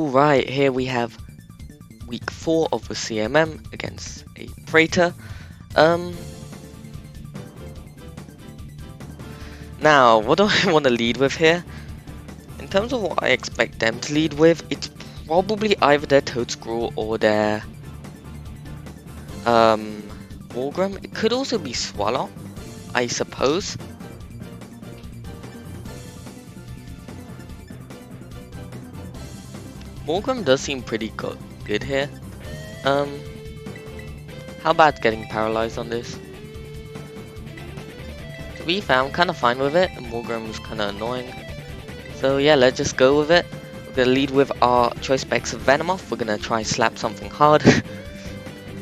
Alright, here we have week 4 of the CMM against a Praetor. Now, what do I want to lead with here? In terms of what I expect them to lead with, it's probably either their Toadscrew or their Morgrim. It could also be Swallow, I suppose. Morgrim does seem pretty good here. How about getting paralyzed on this? To be fair, I'm kind of fine with it, and Morgrim is kind of annoying. So yeah, let's just go with it. We're gonna lead with our choice specs of Venomoth. We're gonna try slap something hard. I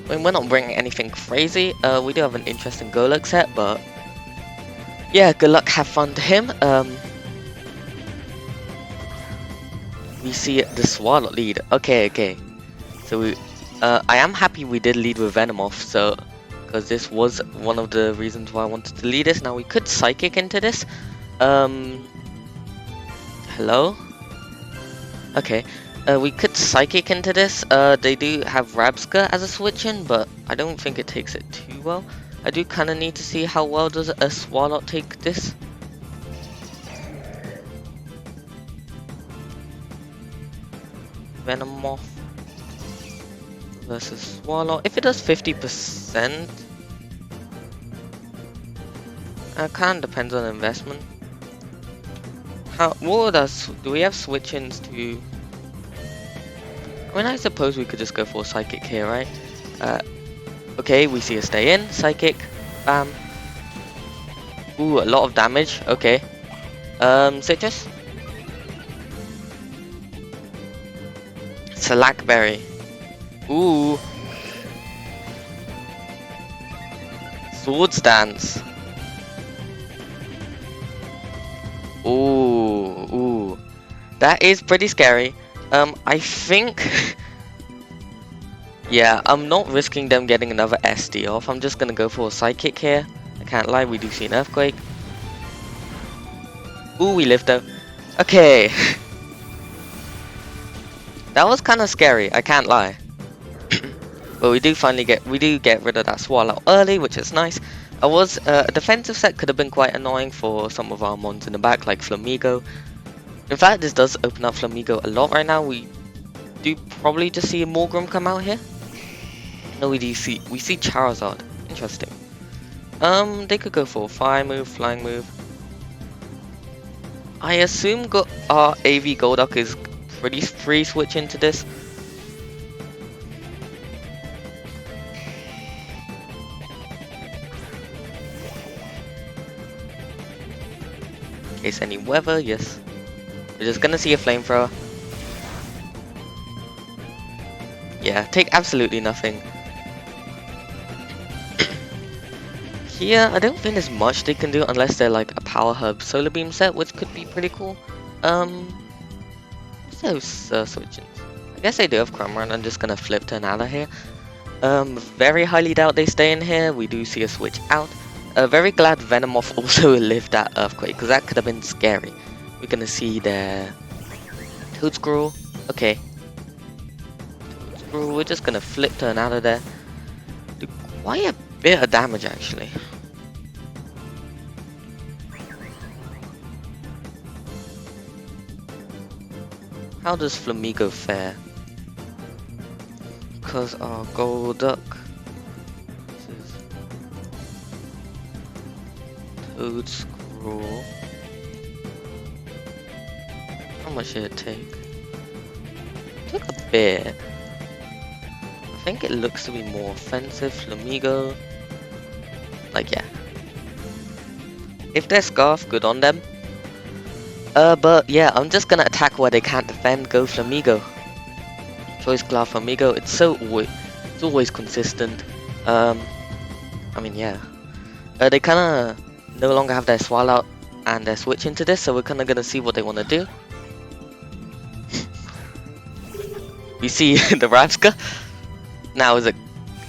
mean, we're not bringing anything crazy. We do have an interesting Golurk set, but yeah, good luck, have fun to him. We see the Swallow lead. Okay. So we, I am happy we did lead with Venomoth, so because this was one of the reasons why I wanted to lead this. Now we could Psychic into this. Hello? Okay. We could Psychic into this. They do have Rabska as a switch in, but I don't think it takes it too well. I do kind of need to see how well does a Swallow take this. Venomoth versus Swallow. If it does 50%, kind of depends on the investment. What does do we have switch-ins to? I mean, I suppose we could just go for Psychic here, right? Okay, we see a stay in Psychic. Bam. Ooh, a lot of damage. Okay. Citrus. Slackberry. Ooh. Swords Dance. Ooh. That is pretty scary. I think yeah, I'm not risking them getting another SD off. I'm just gonna go for a Psychic here. I can't lie, we do see an Earthquake. Ooh, we live though. Okay. That was kind of scary, I can't lie. But we do get rid of that Swallow early, which is nice. A defensive set could have been quite annoying for some of our mons in the back, like Flamigo. In fact, this does open up Flamigo a lot right now. We do probably just see a Morgrim come out here. No, we see Charizard. Interesting. They could go for a flying move. I assume our AV Golduck is pretty free switch into this. In case any weather, yes. We're just gonna see a flamethrower. Yeah, take absolutely nothing. Here, I don't think there's much they can do unless they're like a Power Hub Solar Beam set, which could be pretty cool. What's those switch-ins? I guess they do have Crumb Run. I'm just gonna flip to an Ala here. Very highly doubt they stay in here. We do see a switch out. Very glad Venomoth also lived that Earthquake, because that could have been scary. We're gonna see their Toadscrew. Okay. Toadscrew, we're just gonna flip turn out of there. Do quite a bit of damage actually. How does Flamigo fare? Because our Golduck. Toadscrew. How much did it take? It took a bit. I think it looks to be more offensive. Flamigo. Like, yeah. If they're Scarf, good on them. But yeah, I'm just gonna attack where they can't defend. Go Flamigo. Choice Glove Flamigo. It's always consistent. I mean, yeah. They kinda no longer have their Swallow and their switch into this, so we're kinda gonna see what they wanna do. We see the Rabska. Now is it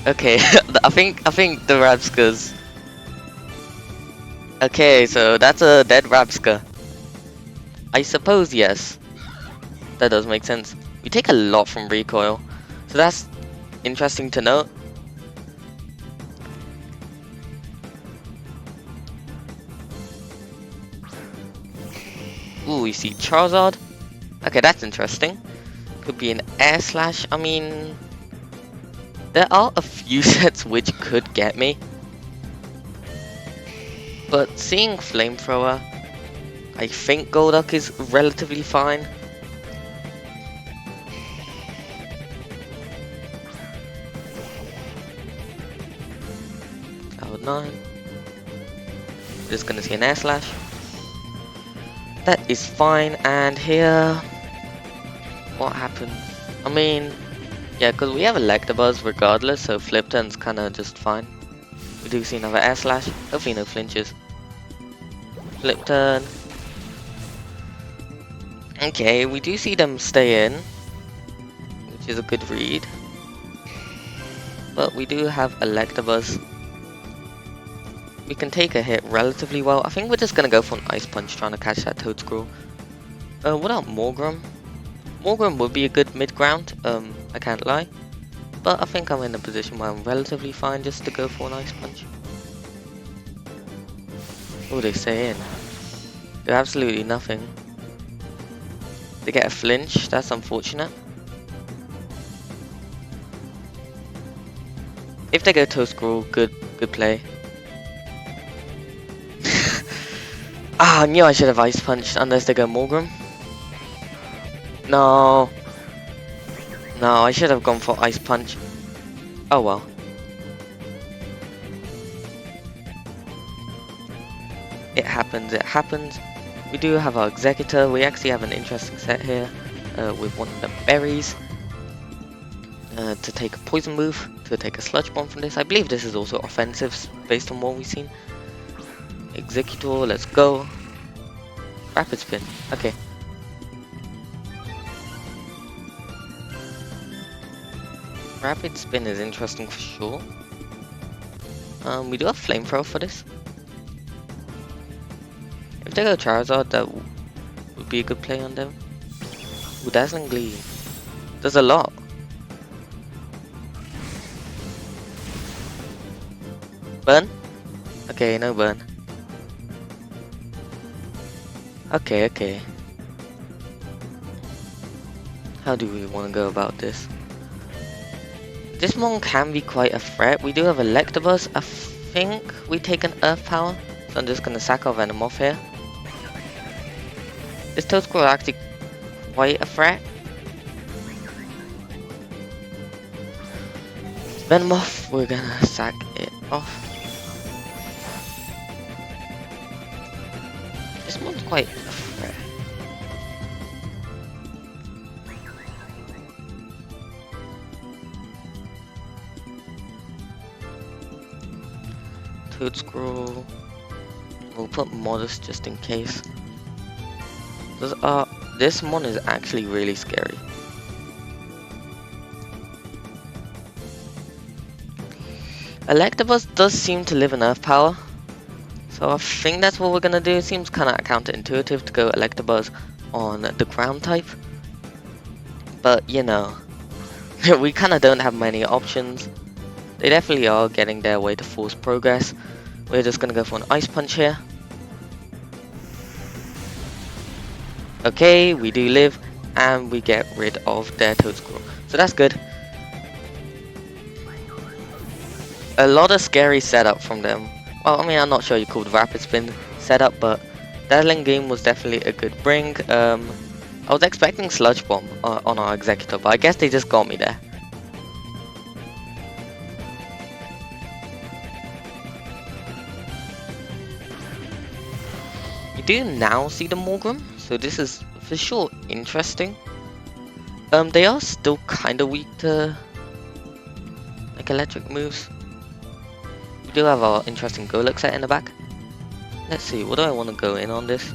okay? I think the Rabska's okay. So that's a dead Rabska. I suppose yes. That does make sense. We take a lot from recoil, so that's interesting to note. Ooh, we see Charizard. Okay, that's interesting. Could be an air slash. I mean, there are a few sets which could get me. But seeing Flamethrower, I think Golduck is relatively fine. Cloud9. Just gonna see an air slash. That is fine, and here, what happened? I mean, yeah, because we have Electabuzz regardless, so Flip Turn's kind of just fine. We do see another air slash, hopefully no flinches. Flip Turn. Okay, we do see them stay in, which is a good read. But we do have Electabuzz. We can take a hit relatively well. I think we're just gonna go for an Ice Punch trying to catch that Toedscruel. What about Morgrem? Morgrem would be a good mid-ground, I can't lie. But I think I'm in a position where I'm relatively fine just to go for an Ice Punch. Oh, they stay in. Do absolutely nothing. They get a flinch, that's unfortunate. If they go Toedscruel, good play. Ah, I knew I should have Ice Punched unless they go Morgrem. No. No, I should have gone for Ice Punch. Oh well. It happens, it happens. We do have our Executor. We actually have an interesting set here with one of the berries. To take a Poison move, to take a Sludge Bomb from this. I believe this is also offensive based on what we've seen. Executor, let's go. Rapid Spin, okay. Rapid Spin is interesting for sure. We do have Flamethrower for this. If they go Charizard, that would be a good play on them. Ooh, Dazzling Gleam. Does a lot. Burn? Okay, no burn. Okay. How do we want to go about this? This one can be quite a threat. We do have Electabuzz. I think we take an Earth Power. So I'm just going to sack our Venomoth here. This Toedscruel is actually quite a threat. Venomoth, we're going to sack it off. This one's quite a threat. Toedscruel. We'll put Modest just in case. This one is actually really scary. Electabuzz does seem to live in Earth Power. So I think that's what we're gonna do. It seems kinda counterintuitive to go Electabuzz on the ground type. But you know, we kinda don't have many options. They definitely are getting their way to force progress. We're just gonna go for an Ice Punch here. Okay, we do live, and we get rid of their Toedscruel. So that's good. A lot of scary setup from them. Well, I mean, I'm not sure you called Rapid Spin setup, but Dazzling Gleam was definitely a good bring. I was expecting Sludge Bomb on our Executor, but I guess they just got me there. You do now see the Morgrem, so this is for sure interesting. They are still kind of weak to like electric moves. We do have our interesting Golduck set in the back. Let's see, what do I want to go in on this?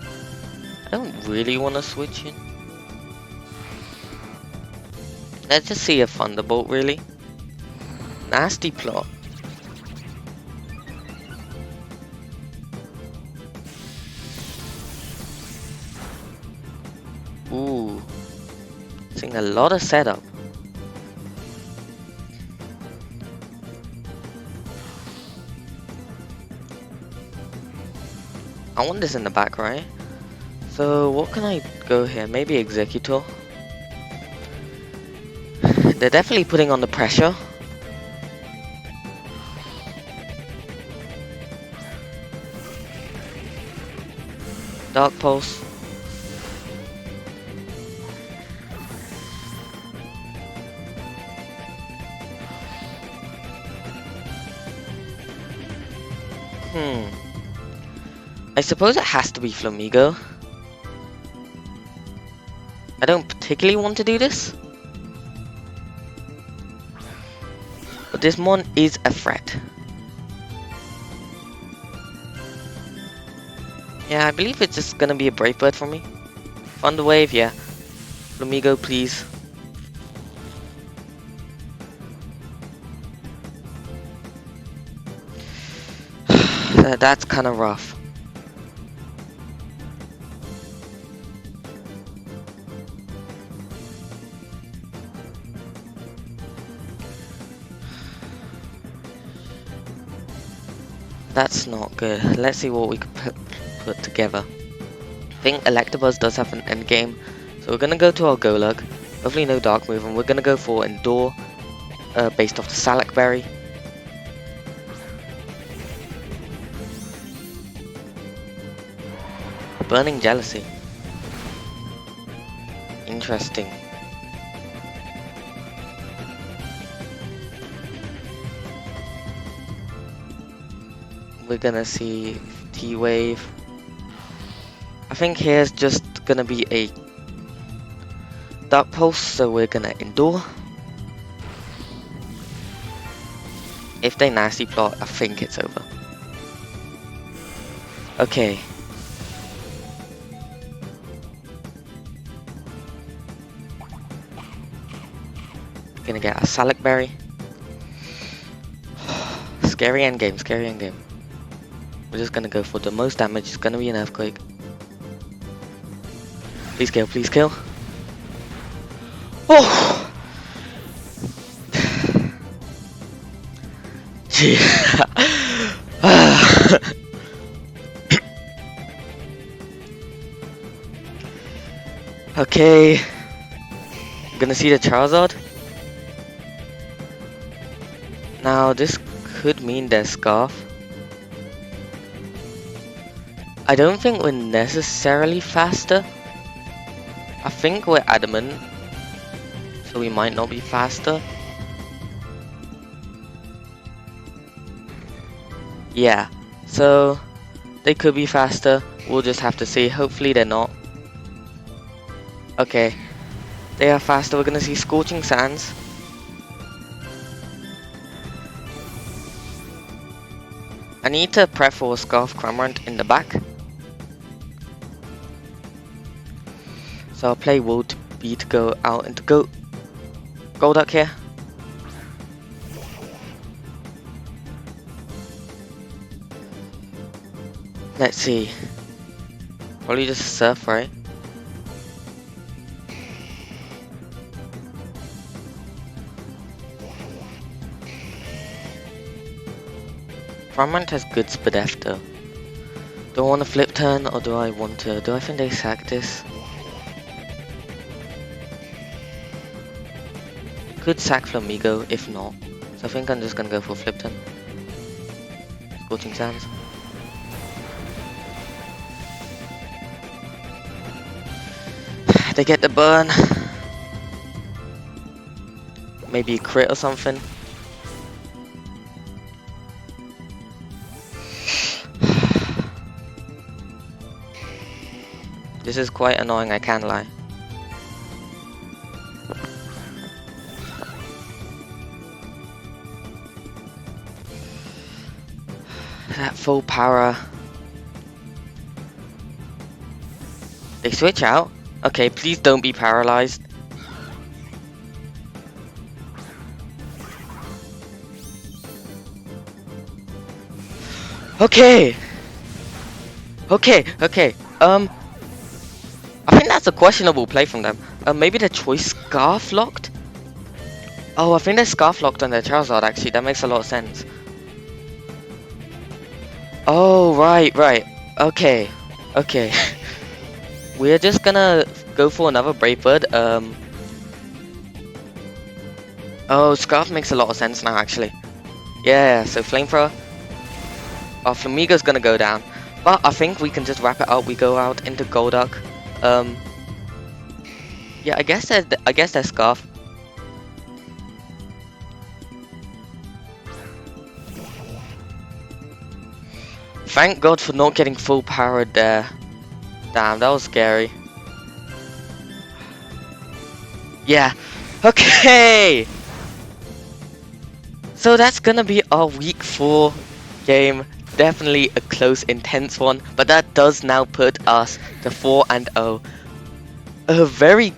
I don't really want to switch in. Let's just see a Thunderbolt, really. Nasty plot. Ooh. Seeing a lot of setup. I want this in the back, right? So what can I go here? Maybe Executor. They're definitely putting on the pressure. Dark Pulse. I suppose it has to be Flamigo. I don't particularly want to do this, but this mon is a threat. Yeah, I believe it's just gonna be a Brave Bird for me. Thunder Wave, yeah. Flamigo, please. That's kind of rough. That's not good. Let's see what we can put together. I think Electabuzz does have an end game, so we're gonna go to our Golug. Hopefully no Dark Move, and we're gonna go for Endure, based off the Salac Berry. Burning Jealousy. Interesting. We're gonna see T-Wave. I think here's just gonna be a Dark Pulse, so we're gonna Endure. If they nasty plot, I think it's over. Okay. Gonna get a Salac Berry. Scary endgame, scary endgame. We're just gonna go for the most damage. It's gonna be an Earthquake. Please kill, please kill. Oh! Gee. Okay. Gonna see the Charizard. Now this could mean there's Scarf. I don't think we're necessarily faster. I think we're Adamant, so we might not be faster. Yeah, so they could be faster. We'll just have to see. Hopefully they're not. Okay, they are faster. We're gonna see Scorching Sands. I need to prep for a Scarf Cramorant in the back. So I'll play Wold B to go out into Golduck here. Let's see. Probably just Surf, right? Cramorant has good Spadef though. Do I want to flip turn or do I want to? Do I think they sack this? Could sack Flamigo if not. So I think I'm just gonna go for flip turn. Scorching Sands. They get the burn. Maybe a crit or something. This is quite annoying, I can't lie. That full power. They switch out? Okay, please don't be paralyzed. Okay. Okay. I think that's a questionable play from them. Maybe the choice scarf locked? Oh, I think they're scarf locked on their Charizard actually. That makes a lot of sense. Oh, right. Okay. Okay. We're just gonna go for another Brave Bird. Oh, Scarf makes a lot of sense now, actually. Yeah, so Flamethrower. Our Flamigo's gonna go down. But I think we can just wrap it up. We go out into Golduck. Yeah, I guess that's Scarf. Thank God for not getting full powered there. Damn, that was scary. Yeah. Okay. So that's gonna be our week 4 game. Definitely a close, intense one, but that does now put us to 4-0. A very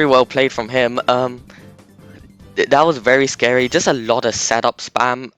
well played from him. That was very scary. Just a lot of setup spam.